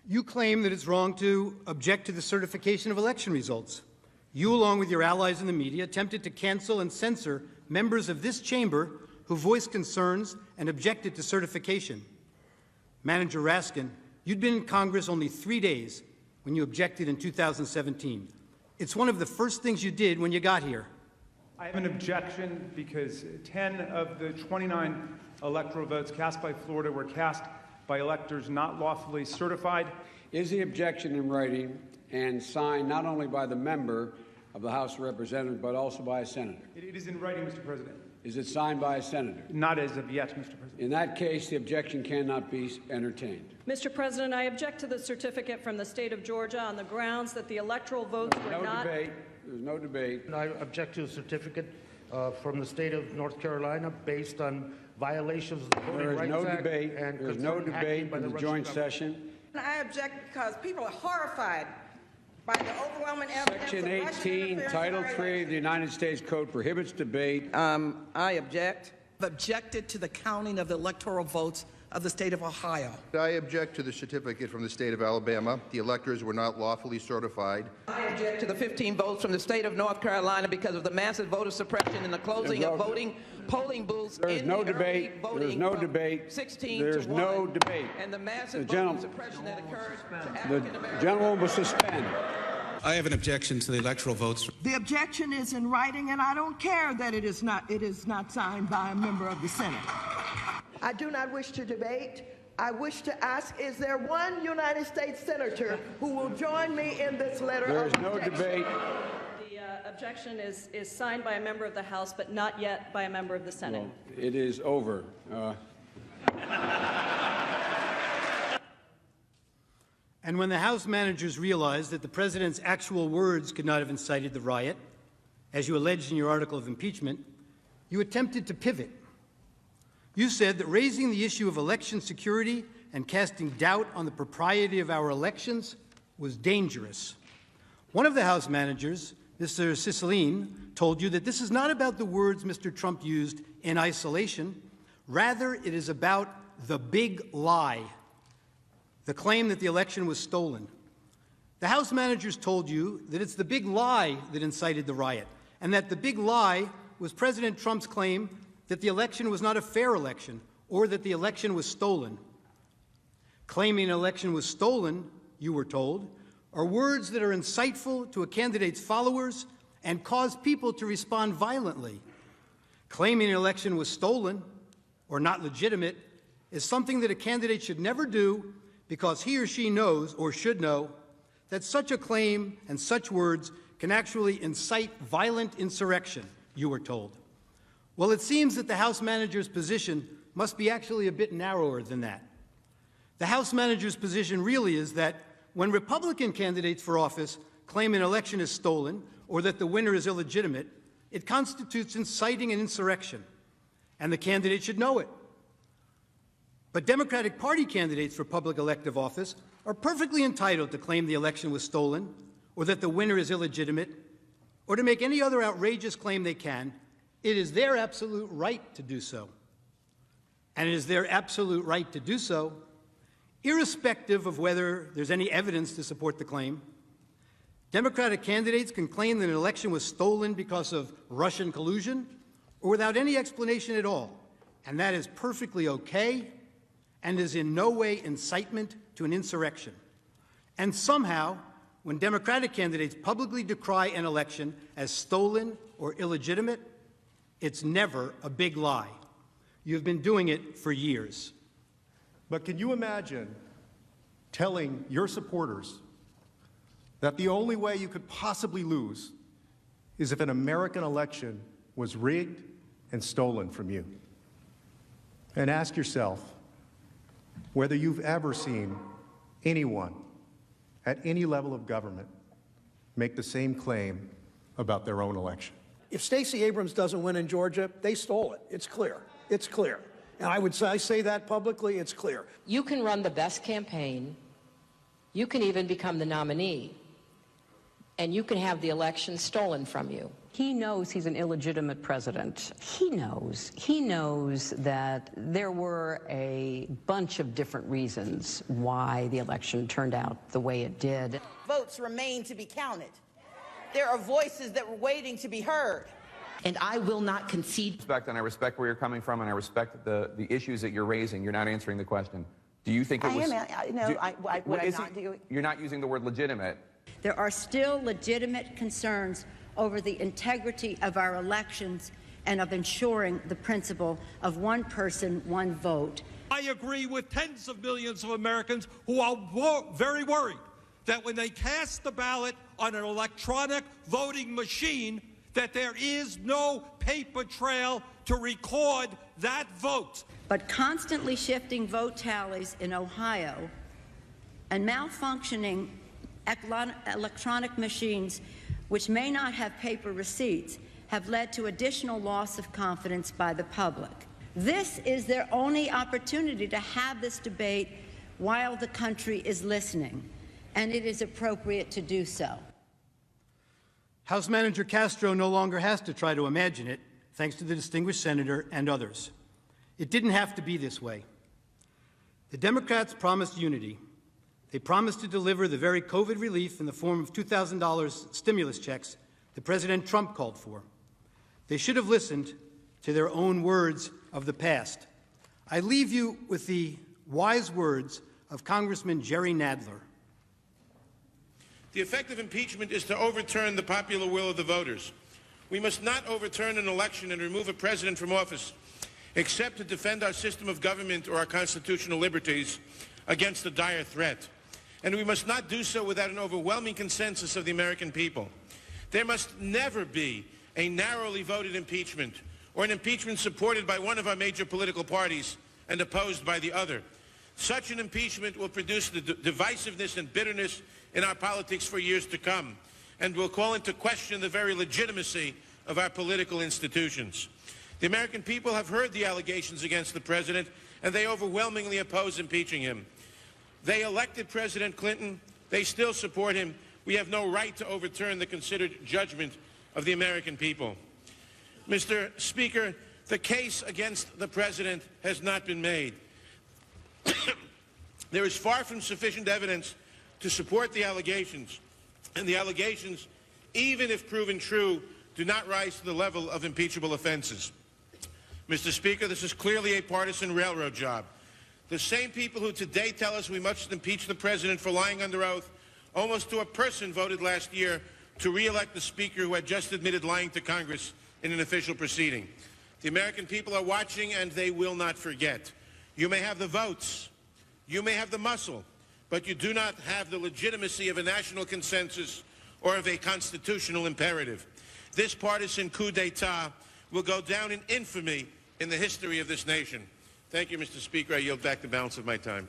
You claim that it's wrong to object to the certification of election results. You, along with your allies in the media, attempted to cancel and censor members of this chamber who voiced concerns and objected to certification. Manager Raskin, you'd been in Congress only 3 days when you objected in 2017. It's one of the first things you did when you got here. I have an objection because 10 of the 29 electoral votes cast by Florida were cast by electors not lawfully certified. Is the objection in writing and signed not only by the member of the House of Representatives, but also by a senator? It is in writing, Mr. President. Is it signed by a senator? Not as of yet, Mr. President. In that case, the objection cannot be entertained. Mr. President, I object to the certificate from the state of Georgia on the grounds that the electoral votes were not... There's no debate. I object to a certificate from the state of North Carolina based on violations of the Voting Rights Act. There's no debate in the joint session. I object because people are horrified by the overwhelming evidence. Section 18, Title 3 of the United States Code prohibits debate. I object. I've objected to the counting of the electoral votes of the state of Ohio. I object to the certificate from the state of Alabama. The electors were not lawfully certified. I object to the 15 votes from the state of North Carolina because of the massive voter suppression and the closing of polling booths. There's no debate. There's no debate. 16 There's to no 1, debate. and the massive voter suppression that occurred to African Americans. The gentleman will suspend. I have an objection to the electoral votes. The objection is in writing, and I don't care that it is not signed by a member of the Senate. I do not wish to debate. I wish to ask, is there one United States senator who will join me in this letter of objection? There's no debate. The objection is signed by a member of the House, but not yet by a member of the Senate. Well, it is over. And when the House managers realized that the president's actual words could not have incited the riot, as you alleged in your article of impeachment, you attempted to pivot. You said that raising the issue of election security and casting doubt on the propriety of our elections was dangerous. One of the House managers, Mr. Cicilline, told you that this is not about the words Mr. Trump used in isolation. Rather, it is about the big lie, the claim that the election was stolen. The House managers told you that it's the big lie that incited the riot, and that the big lie was President Trump's claim that the election was not a fair election or that the election was stolen. Claiming an election was stolen, you were told, are words that are insightful to a candidate's followers and cause people to respond violently. Claiming an election was stolen or not legitimate is something that a candidate should never do because he or she knows or should know that such a claim and such words can actually incite violent insurrection, you were told. Well, it seems that the House manager's position must be actually a bit narrower than that. The House manager's position really is that when Republican candidates for office claim an election is stolen or that the winner is illegitimate, it constitutes inciting an insurrection, and the candidate should know it. But Democratic Party candidates for public elective office are perfectly entitled to claim the election was stolen or that the winner is illegitimate or to make any other outrageous claim they can. It is their absolute right to do so. And it is their absolute right to do so, irrespective of whether there's any evidence to support the claim. Democratic candidates can claim that an election was stolen because of Russian collusion or without any explanation at all. And that is perfectly okay and is in no way incitement to an insurrection. And somehow, when Democratic candidates publicly decry an election as stolen or illegitimate, it's never a big lie. You've been doing it for years. But can you imagine telling your supporters that the only way you could possibly lose is if an American election was rigged and stolen from you? And ask yourself whether you've ever seen anyone at any level of government make the same claim about their own election. If Stacey Abrams doesn't win in Georgia, they stole it. It's clear. It's clear. And I say that publicly, it's clear. You can run the best campaign. You can even become the nominee. And you can have the election stolen from you. He knows he's an illegitimate president. He knows that there were a bunch of different reasons why the election turned out the way it did. Votes remain to be counted. There are voices that were waiting to be heard. And I will not concede. And I respect where you're coming from, and I respect the issues that you're raising. You're not answering the question. Do you think it was... You're not using the word legitimate. There are still legitimate concerns over the integrity of our elections and of ensuring the principle of one person, one vote. I agree with tens of millions of Americans who are very worried that when they cast the ballot on an electronic voting machine, that there is no paper trail to record that vote. But constantly shifting vote tallies in Ohio and malfunctioning electronic machines which may not have paper receipts have led to additional loss of confidence by the public. This is their only opportunity to have this debate while the country is listening, and it is appropriate to do so. House Manager Castro no longer has to try to imagine it, thanks to the distinguished senator and others. It didn't have to be this way. The Democrats promised unity. They promised to deliver the very COVID relief in the form of $2,000 stimulus checks that President Trump called for. They should have listened to their own words of the past. I leave you with the wise words of Congressman Jerry Nadler. The effect of impeachment is to overturn the popular will of the voters. We must not overturn an election and remove a president from office, except to defend our system of government or our constitutional liberties against a dire threat. And we must not do so without an overwhelming consensus of the American people. There must never be a narrowly voted impeachment or an impeachment supported by one of our major political parties and opposed by the other. Such an impeachment will produce the divisiveness and bitterness in our politics for years to come and will call into question the very legitimacy of our political institutions. The American people have heard the allegations against the president, and they overwhelmingly oppose impeaching him. They elected President Clinton. They still support him. We have no right to overturn the considered judgment of the American people. Mr. Speaker, the case against the president has not been made. There is far from sufficient evidence to support the allegations, and the allegations, even if proven true, do not rise to the level of impeachable offenses. Mr. Speaker, this is clearly a partisan railroad job. The same people who today tell us we must impeach the president for lying under oath, almost to a person voted last year to re-elect the speaker who had just admitted lying to Congress in an official proceeding. The American people are watching, and they will not forget. You may have the votes, you may have the muscle, but you do not have the legitimacy of a national consensus or of a constitutional imperative. This partisan coup d'etat will go down in infamy in the history of this nation. Thank you, Mr. Speaker. I yield back the balance of my time.